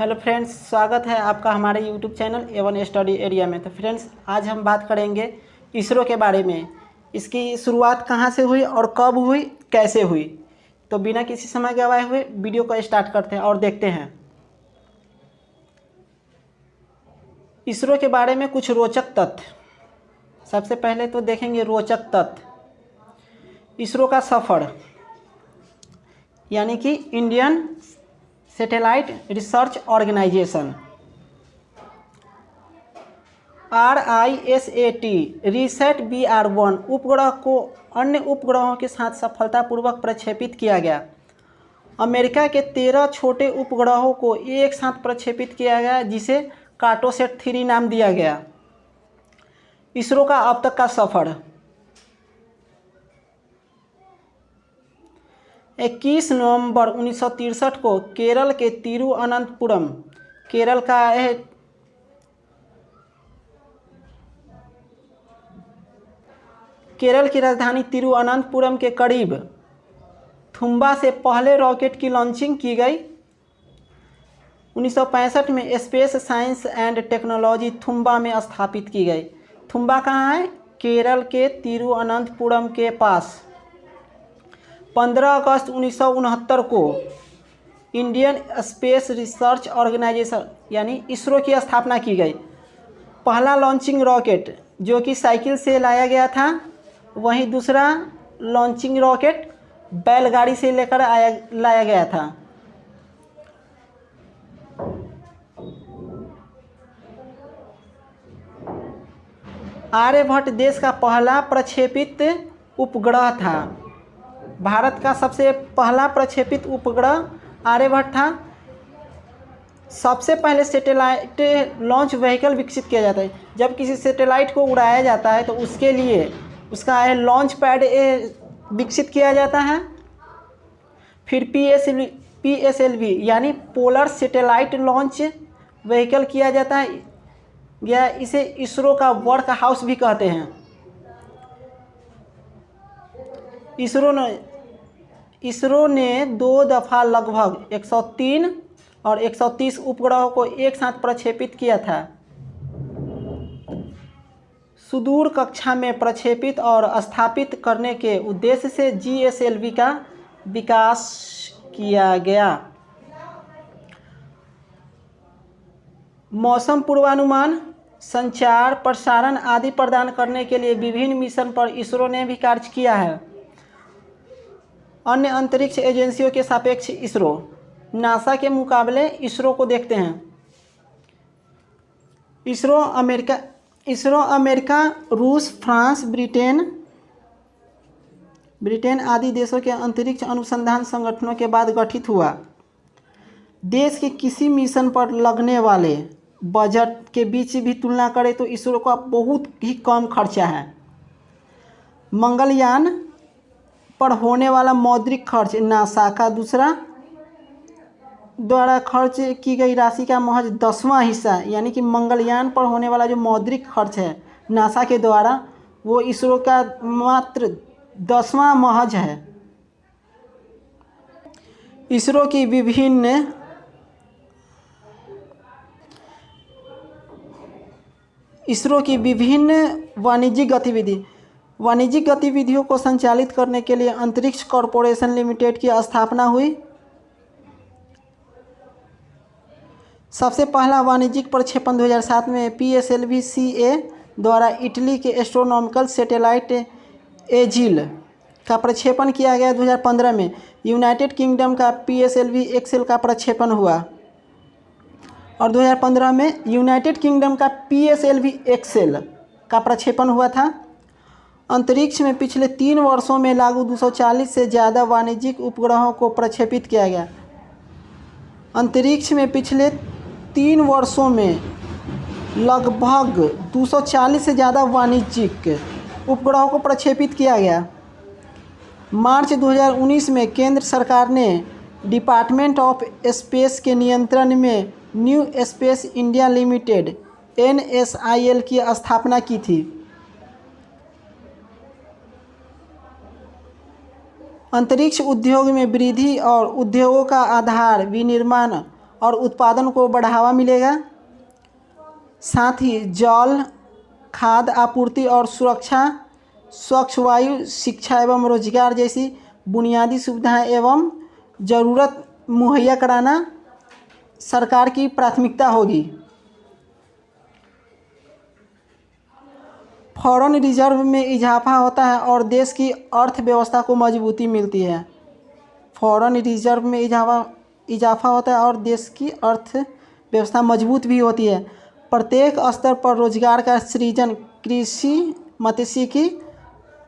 Hello friends, स्वागत है आपका हमारे YouTube channel Avan study area में। तो फ्रेंड्स, आज हम बात करेंगे इसरो के बारे में। इसकी शुरुआत कहाँ से हुई और कब हुई, कैसे हुई। तो बिना किसी समय गवाए हुए वीडियो को स्टार्ट करते हैं और देखते हैं इसरो के बारे में कुछ रोचक तथ्य। सबसे पहले तो देखेंगे रोचक तथ्य। इसरो का सफ़र यानी कि Indian satellite research organisation RISAT RISAT BR-1 उपग्रह को अन्य उपग्रहों के साथ सफलतापूर्वक प्रक्षेपित किया गया। अमेरिका के 13 छोटे उपग्रहों को एक साथ प्रक्षेपित किया गया, जिसे कार्टोसैट 3 नाम दिया गया। इसरो का अब तक का सफ़र 21 नवंबर 1963 को केरल के तिरुअनंतपुरम, केरल की राजधानी तिरुअनंतपुरम के करीब थुम्बा से पहले रॉकेट की लॉन्चिंग की गई। 1965 में space science and technology Thumba में स्थापित की गई। थुम्बा कहाँ है? केरल के तिरुअनंतपुरम के पास। 15 अगस्त 1969 को इंडियन स्पेस रिसर्च ऑर्गेनाइजेशन यानी इसरो की स्थापना की गई। पहला लॉन्चिंग रॉकेट जो कि साइकिल से लाया गया था, वहीं दूसरा लॉन्चिंग रॉकेट बैलगाड़ी से लेकर लाया गया था। आर्यभट्ट देश का पहला प्रक्षेपित उपग्रह था। भारत का सबसे पहला प्रक्षेपित उपग्रह आर्यभट्ट था। सबसे पहले सैटेलाइट लॉन्च व्हीकल विकसित किया जाता है। जब किसी सैटेलाइट को उड़ाया जाता है तो उसके लिए उसका लॉन्च पैड विकसित किया जाता है। फिर PSLV यानी पोलर सैटेलाइट लॉन्च व्हीकल किया जाता है, या इसे इसरो का वर्क हाउस भी कहते हैं। इसरो ने 2 दफ़ा लगभग 103 और 130 उपग्रहों को एक साथ प्रक्षेपित किया था। सुदूर कक्षा में प्रक्षेपित और स्थापित करने के उद्देश्य से GSLV का विकास किया गया। मौसम पूर्वानुमान, संचार, प्रसारण आदि प्रदान करने के लिए विभिन्न मिशन पर इसरो ने भी कार्य किया है। अन्य अंतरिक्ष एजेंसियों के सापेक्ष इसरो, नासा के मुकाबले इसरो को देखते हैं। इसरो अमेरिका, रूस, फ्रांस, ब्रिटेन आदि देशों के अंतरिक्ष अनुसंधान संगठनों के बाद गठित हुआ। देश के किसी मिशन पर लगने वाले बजट के बीच भी तुलना करें तो इसरो का बहुत ही कम खर्चा है। मंगलयान पर होने वाला मौद्रिक खर्च नासा का द्वारा खर्च की गई राशि का महज 10वां हिस्सा, यानी कि मंगलयान पर होने वाला जो मौद्रिक खर्च है नासा के द्वारा, वो इसरो का मात्र 10वां महज है। इसरो की विभिन्न वाणिज्यिक गतिविधियों को संचालित करने के लिए अंतरिक्ष कॉरपोरेशन लिमिटेड की स्थापना हुई। सबसे पहला वाणिज्यिक प्रक्षेपण 2007 में PSLV-CA द्वारा इटली के एस्ट्रोनॉमिकल सैटेलाइट एजिल का प्रक्षेपण किया गया। 2015 में यूनाइटेड किंगडम का PSLV-XL का प्रक्षेपण हुआ और 2015 में यूनाइटेड किंगडम का PSLV-XL का प्रक्षेपण हुआ था। अंतरिक्ष में पिछले 3 वर्षों में लागू 240 से ज़्यादा वाणिज्यिक उपग्रहों को प्रक्षेपित किया गया। अंतरिक्ष में पिछले 3 वर्षों में लगभग 240 से ज़्यादा वाणिज्यिक उपग्रहों को प्रक्षेपित किया गया। मार्च 2019 में केंद्र सरकार ने डिपार्टमेंट ऑफ स्पेस के नियंत्रण में new space India limited NSIL की स्थापना की थी। अंतरिक्ष उद्योग में वृद्धि और उद्योगों का आधार विनिर्माण और उत्पादन को बढ़ावा मिलेगा। साथ ही जल, खाद्य आपूर्ति और सुरक्षा, स्वच्छ वायु, शिक्षा एवं रोजगार जैसी बुनियादी सुविधाएं एवं ज़रूरत मुहैया कराना सरकार की प्राथमिकता होगी। फॉरेन रिजर्व में इजाफा होता है और देश की अर्थव्यवस्था को मजबूती मिलती है। फॉरेन रिजर्व में इजाफा होता है और देश की अर्थव्यवस्था मजबूत भी होती है। प्रत्येक स्तर पर रोजगार का सृजन, कृषि, मत्स्यिकी,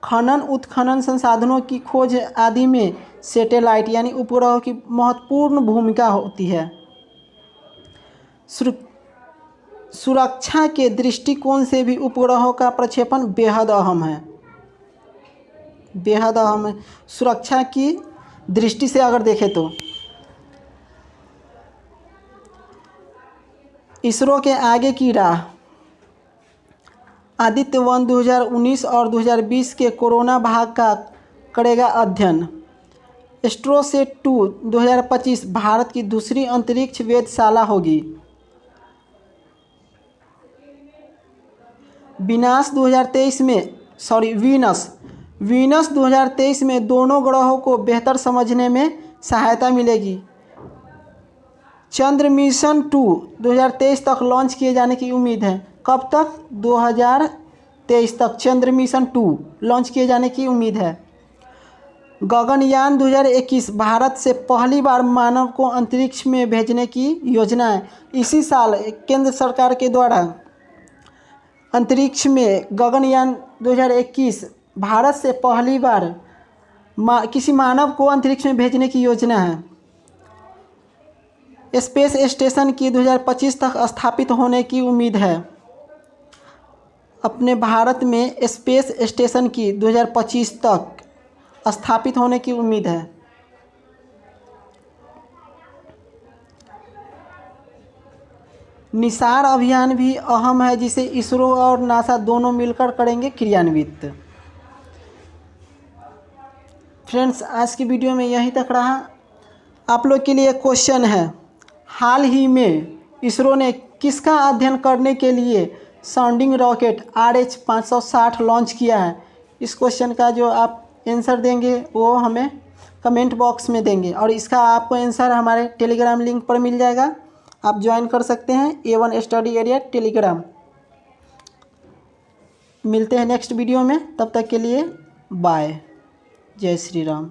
खनन, उत्खनन, संसाधनों की खोज आदि में सैटेलाइट यानी उपग्रहों की महत्वपूर्ण भूमिका होती है। सुरक्षा के दृष्टिकोण से भी उपग्रहों का प्रक्षेपण बेहद अहम है। सुरक्षा की दृष्टि से अगर देखें तो इसरो के आगे की राह। आदित्य-1 2019 और 2020 के कोरोना भाग का करेगा अध्ययन। एस्ट्रोसेट 2 2025 भारत की दूसरी अंतरिक्ष वेधशाला होगी। वीनस 2023 में दोनों ग्रहों को बेहतर समझने में सहायता मिलेगी। चंद्र मिशन 2 2023 तक लॉन्च किए जाने की उम्मीद है। कब तक? 2023 तक चंद्र मिशन 2 लॉन्च किए जाने की उम्मीद है। गगनयान 2021 भारत से पहली बार मानव को अंतरिक्ष में भेजने की योजना है। इसी साल केंद्र सरकार के द्वारा अंतरिक्ष में गगनयान 2021 भारत से पहली बार किसी मानव को अंतरिक्ष में भेजने की योजना है। स्पेस स्टेशन की 2025 तक स्थापित होने की उम्मीद है। अपने भारत में स्पेस स्टेशन की 2025 तक स्थापित होने की उम्मीद है। निसार अभियान भी अहम है जिसे इसरो और नासा दोनों मिलकर करेंगे क्रियान्वित। फ्रेंड्स, आज की वीडियो में यहीं तक रहा। आप लोग के लिए क्वेश्चन है, हाल ही में इसरो ने किसका अध्ययन करने के लिए साउंडिंग रॉकेट RH-560 लॉन्च किया है? इस क्वेश्चन का जो आप आंसर देंगे वो हमें कमेंट बॉक्स में देंगे और इसका आपको आंसर हमारे टेलीग्राम लिंक पर मिल जाएगा। आप ज्वाइन कर सकते हैं A1 स्टडी एरिया टेलीग्राम। मिलते हैं नेक्स्ट वीडियो में, तब तक के लिए बाय। जय श्री राम।